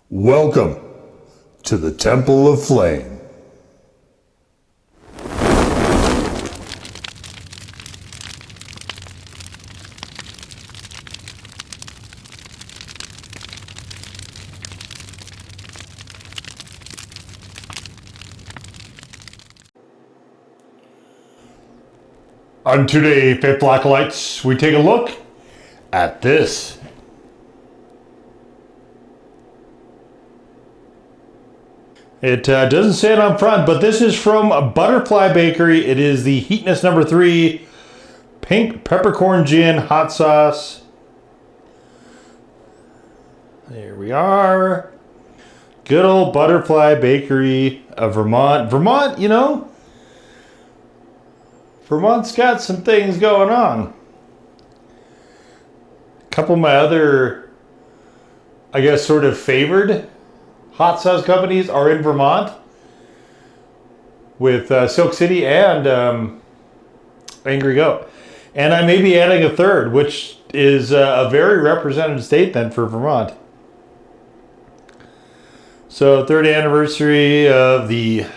Welcome to the Temple of Flame. On today, Fifth Blacklights, we take a look at this. It doesn't say it on front, but this is from Butterfly Bakery. It is the Heatonist number 3 Pink Peppercorn Gin Hot Sauce. There we are. Good old Butterfly Bakery of Vermont. Vermont, you know, Vermont's got some things going on. A couple of my other, I guess, sort of favored hot sauce companies are in Vermont, with Silk City and Angry Goat. And I may be adding a third, which is a very representative state then for Vermont. So, 3rd anniversary of the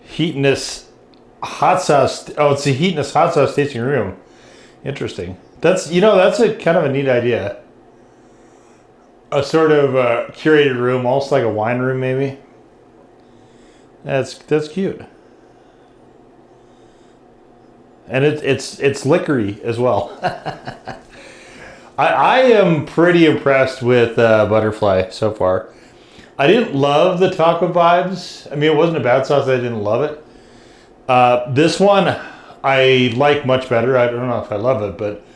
Heatonist hot sauce. Oh, it's the Heatonist hot sauce tasting room. Interesting. That's, you know, that's a kind of a neat idea. A sort of curated room, almost like a wine room, maybe. That's cute. And it's liquory as well. I am pretty impressed with Butterfly so far. I didn't love the taco vibes. I mean, it wasn't a bad sauce. I didn't love it. This one I like much better. I don't know if I love it, but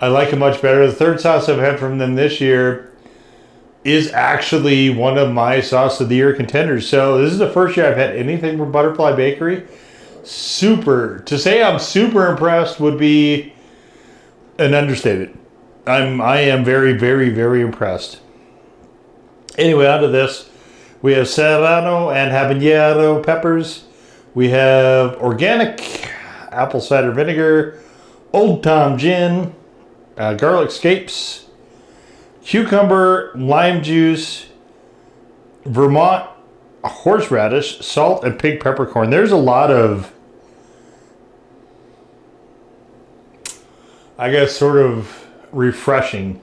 I like it much better. The third sauce I've had from them this year is actually one of my sauce of the year contenders. So this is the first year I've had anything from Butterfly Bakery. To say I'm super impressed would be an understatement. I am very, very, very impressed. Anyway, on to this. We have serrano and habanero peppers. We have organic apple cider vinegar, Old Tom gin, garlic scapes, cucumber, lime juice, Vermont horseradish, salt, and pink peppercorn. There's a lot of, I guess, sort of refreshing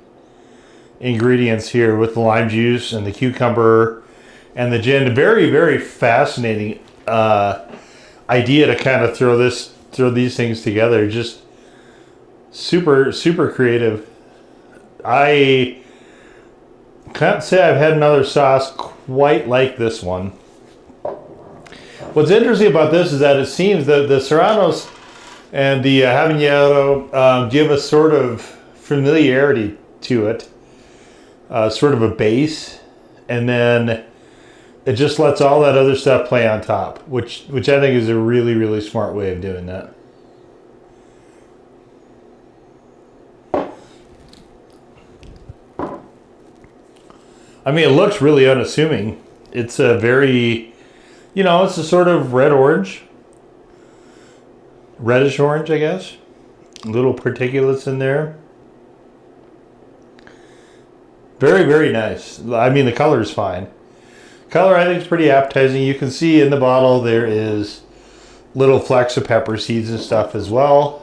ingredients here with the lime juice and the cucumber and the gin. Very, very fascinating idea to kind of throw these things together. Just super, super creative. I can't say I've had another sauce quite like this one. What's interesting about this is that it seems that the serranos and the habanero give a sort of familiarity to it, sort of a base, and then it just lets all that other stuff play on top, which I think is a really, really smart way of doing that. I mean, it looks really unassuming. It's a very, you know, it's a sort of reddish orange, I guess. Little particulates in there. Very, very nice. I mean, the color is fine. Color, I think, is pretty appetizing. You can see in the bottle there is little flecks of pepper seeds and stuff as well.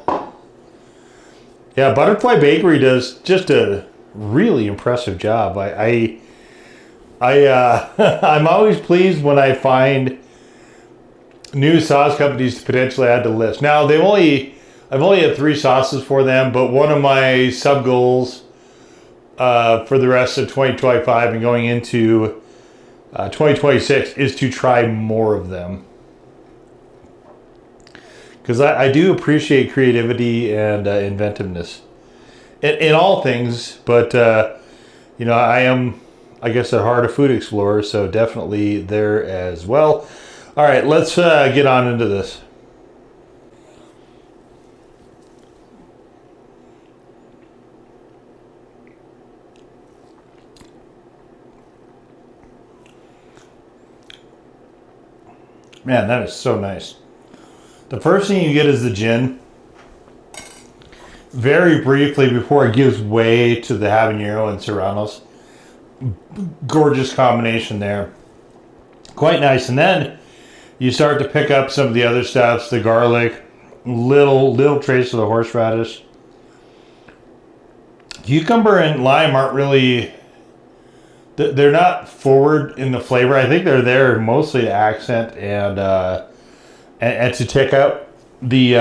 Yeah, Butterfly Bakery does just a really impressive job. I'm always pleased when I find new sauce companies to potentially add to the list. Now, I've only had 3 sauces for them, but one of my sub goals for the rest of 2025 and going into 2026 is to try more of them. Because I do appreciate creativity and inventiveness in all things, but you know, I am, I guess, at heart a food explorer, so definitely there as well. All right, let's get on into this. Man, that is so nice. The first thing you get is the gin. Very briefly before it gives way to the habanero and serranos. gorgeous combination there. Quite nice. And then you start to pick up some of the other stuffs, the garlic, little trace of the horseradish. Cucumber and lime aren't really, they're not forward in the flavor. I think they're there mostly to accent and to take out the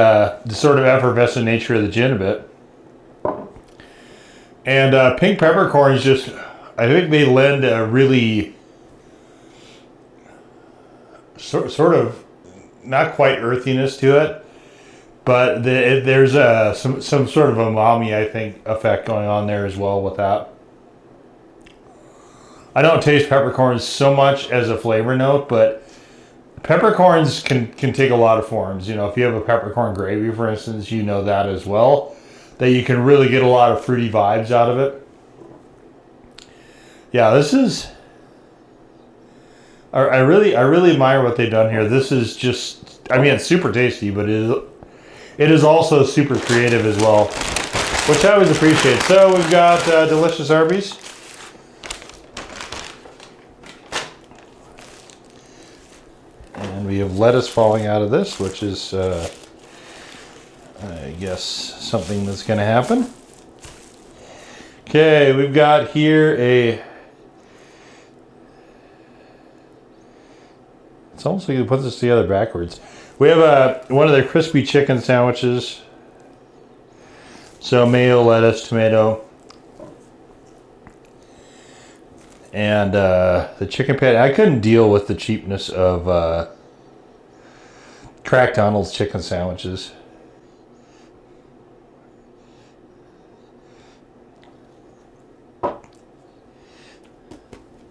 sort of effervescent nature of the gin a bit. And pink peppercorns just, I think they lend a really sort of not quite earthiness to it, but there's some sort of umami, I think, effect going on there as well with that. I don't taste peppercorns so much as a flavor note, but peppercorns can take a lot of forms. You know, if you have a peppercorn gravy, for instance, you know that as well, that you can really get a lot of fruity vibes out of it. Yeah, this is, I really admire what they've done here. This is just, I mean, it's super tasty, but it is also super creative as well, which I always appreciate. So we've got delicious Arby's. And we have lettuce falling out of this, which is, I guess, something that's going to happen. Okay, we've got here it's almost like they put this together backwards. We have one of their crispy chicken sandwiches. So mayo, lettuce, tomato. And the chicken patty. I couldn't deal with the cheapness of Crack Donald's chicken sandwiches.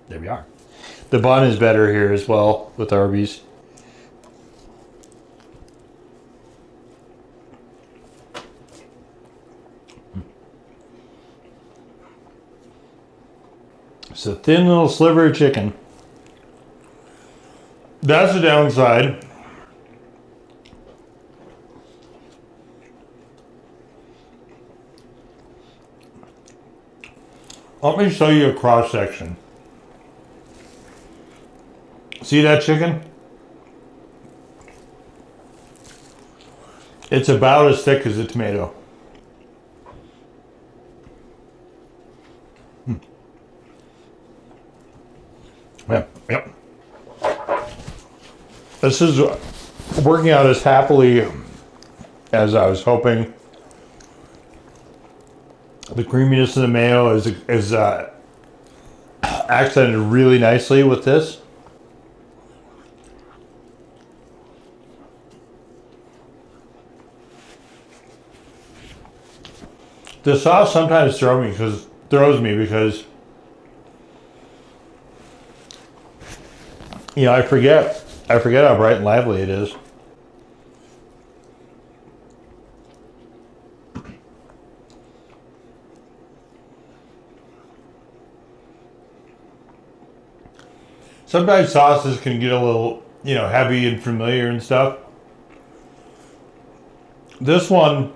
There we are. The bun is better here as well with Arby's. It's a thin little sliver of chicken. That's the downside. Let me show you a cross section. See that chicken? It's about as thick as a tomato. Yep. This is working out as happily as I was hoping. The creaminess of the mayo is accented really nicely with this. The sauce sometimes throws me because you know, I forget how bright and lively it is. Sometimes sauces can get a little, you know, heavy and familiar and stuff. This one,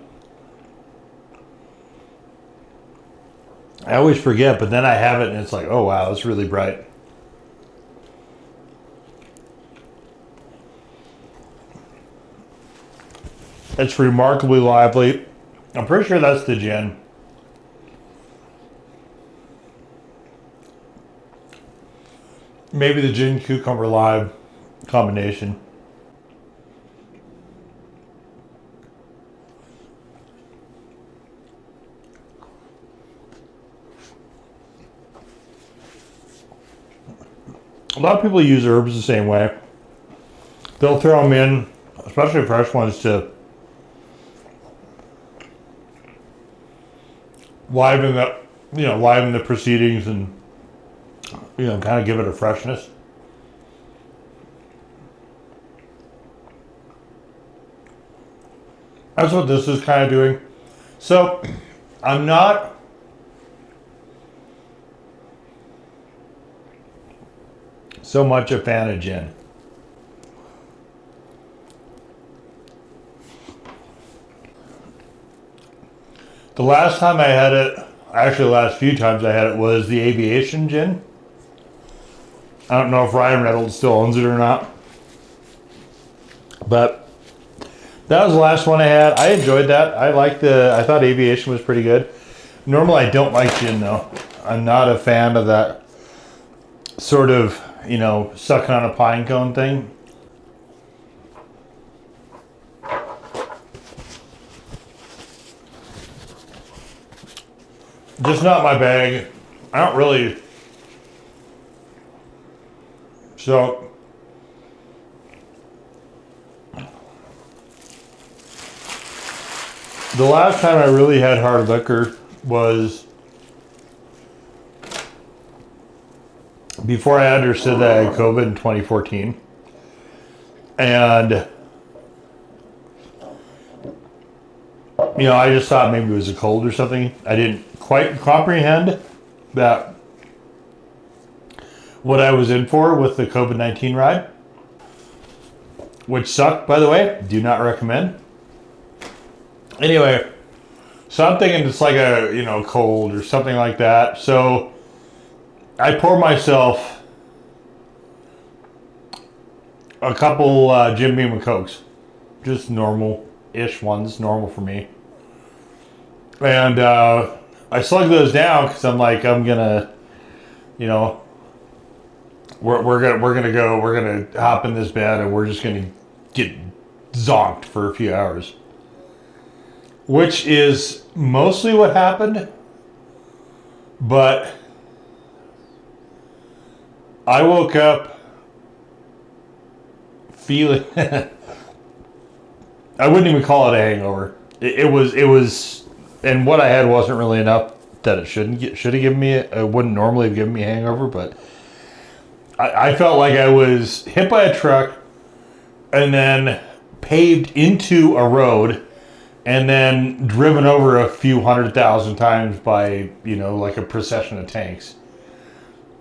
I always forget, but then I have it and it's like, oh wow, it's really bright. It's remarkably lively. I'm pretty sure that's the gin. Maybe the gin cucumber lime combination. A lot of people use herbs the same way. They'll throw them in, especially fresh ones, to liven the proceedings and, you know, kind of give it a freshness. That's what this is kind of doing. So, I'm not so much a fan of gin. The last time I had it, Actually, the last few times I had it was the Aviation gin. I don't know if Ryan Reynolds still owns it or not. But that was the last one I had. I enjoyed that. I thought Aviation was pretty good. Normally I don't like gin though. I'm not a fan of that sort of, sucking on a pine cone thing. Just not my bag. I don't really. So the last time I really had hard liquor was before I understood that I had COVID in 2014. And I just thought maybe it was a cold or something. I didn't quite comprehend that what I was in for with the COVID-19 ride, which sucked, by the way. Do not recommend. Anyway, so I'm thinking it's like a, cold or something like that. So I pour myself a couple Jim Beam and Cokes, just normal-ish ones, normal for me. And I slug those down because I'm like, I'm gonna, we're gonna hop in this bed and we're just gonna get zonked for a few hours, which is mostly what happened. But I woke up feeling I wouldn't even call it a hangover. It was, and what I had wasn't really enough that it should have given me. It wouldn't normally have given me a hangover, but I felt like I was hit by a truck and then paved into a road and then driven over a few 100,000 times by, like a procession of tanks.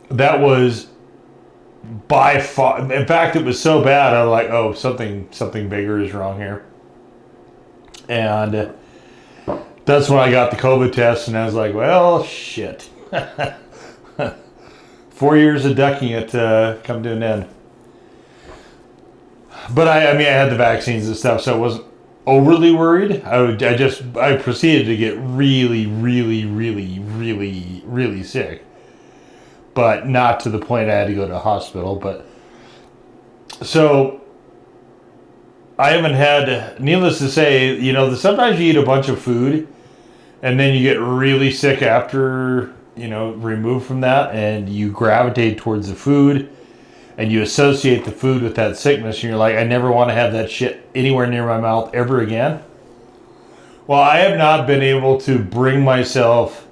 That was by far, in fact, it was so bad, I was like, oh, something bigger is wrong here. And that's when I got the COVID test, and I was like, well, shit. 4 years of ducking it come to an end. But I had the vaccines and stuff, so I wasn't overly worried. I proceeded to get really, really, really, really, really sick. But not to the point I had to go to a hospital. But so I haven't had, needless to say, sometimes you eat a bunch of food and then you get really sick after, removed from that, and you gravitate towards the food and you associate the food with that sickness, and you're like, I never want to have that shit anywhere near my mouth ever again. Well, I have not been able to bring myself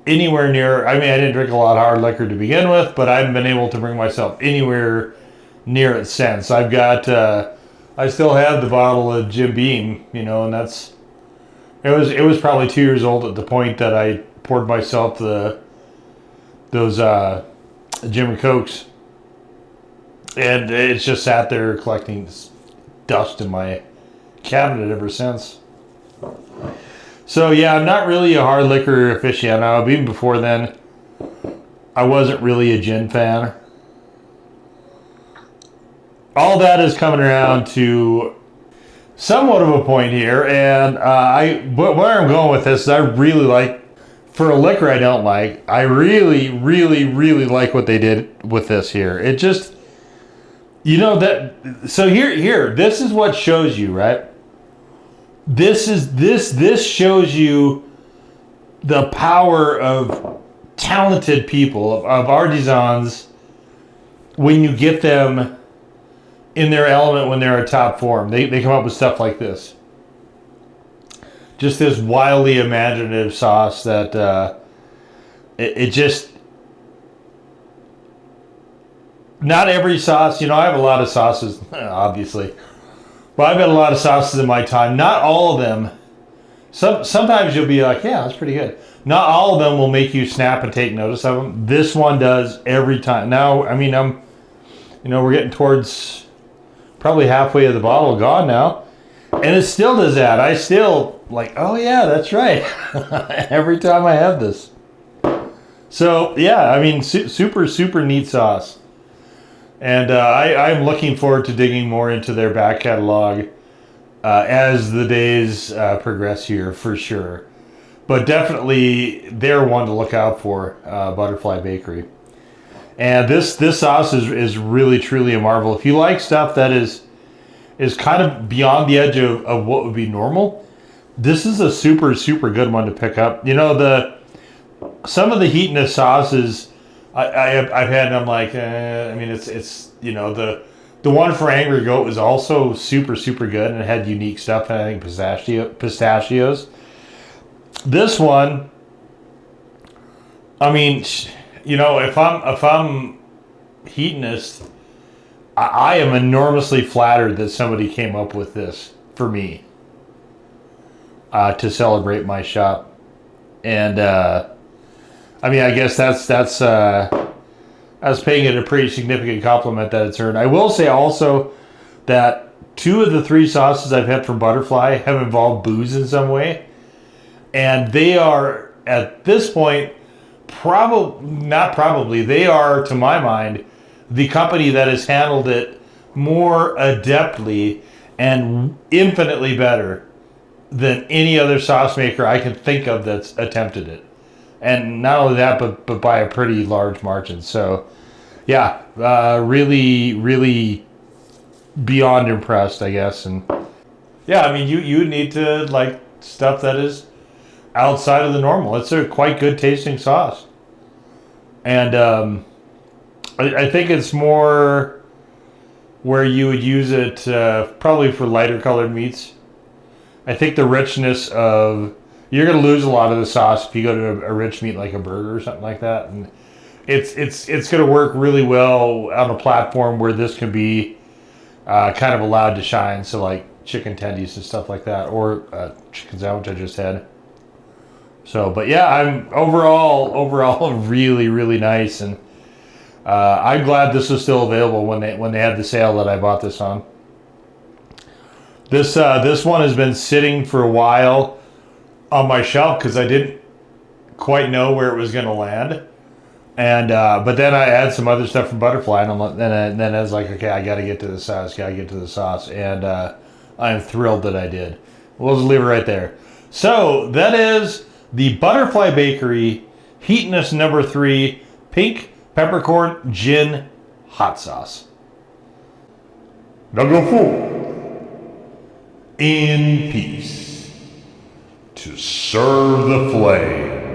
anywhere near, I didn't drink a lot of hard liquor to begin with, but I haven't been able to bring myself anywhere near it since. I've got, I still have the bottle of Jim Beam, and that's, it was probably 2 years old at the point that I poured myself those Jim and Cokes, and it's just sat there collecting dust in my cabinet ever since. So yeah, I'm not really a hard liquor aficionado. Even before then, I wasn't really a gin fan. All that is coming around to somewhat of a point here, and where I'm going with this is I really like, for a liquor I don't like, I really, really, really like what they did with this here. It just, so here, this is what shows you, right? This shows you the power of talented people, of artisans, when you get them in their element, when they're at top form. They come up with stuff like this. Just this wildly imaginative sauce that it just, not every sauce, I have a lot of sauces, obviously. But I've got a lot of sauces in my time. Not all of them. Sometimes you'll be like, yeah, that's pretty good. Not all of them will make you snap and take notice of them. This one does every time. Now, we're getting towards probably halfway of the bottle gone now. And it still does that. I still like, oh yeah, that's right. Every time I have this. So yeah, I mean, super neat sauce. And I'm looking forward to digging more into their back catalog as the days progress here, for sure. But definitely, they're one to look out for, Butterfly Bakery. And this sauce is really, truly a marvel. If you like stuff that is kind of beyond the edge of what would be normal, this is a super good one to pick up. You know, some of the Heatonist sauces I've had, and I'm like, I mean, it's you know, the one for Angry Goat was also super good, and it had unique stuff, and I think pistachios. This one, I mean, you know, if I'm Heatonist, I am enormously flattered that somebody came up with this for me to celebrate my shop. And I mean, I guess that's I was paying it a pretty significant compliment that it's earned. I will say also that 2 of the 3 sauces I've had from Butterfly have involved booze in some way, and they are at this point they are, to my mind, the company that has handled it more adeptly and infinitely better than any other sauce maker I can think of that's attempted it. And not only that, but by a pretty large margin. So, yeah, really beyond impressed, I guess. And yeah, I mean, you need to like stuff that is outside of the normal. It's a quite good tasting sauce. And I think it's more where you would use it probably for lighter colored meats. I think the richness of... You're going to lose a lot of the sauce if you go to a rich meat like a burger or something like that. And it's going to work really well on a platform where this can be kind of allowed to shine. So like chicken tendies and stuff like that, or chicken sandwich I just had. So, but yeah, I'm overall really nice, and I'm glad this is still available when they had the sale that I bought this on. This one has been sitting for a while on my shelf because I didn't quite know where it was going to land, and but then I had some other stuff from Butterfly, and then I was like, okay, I got to get to the sauce, and I'm thrilled that I did. We'll just leave it right there. So that is the Butterfly Bakery Heatonist number 3 Pink Peppercorn Gin Hot Sauce. Now go forward in peace to serve the flame.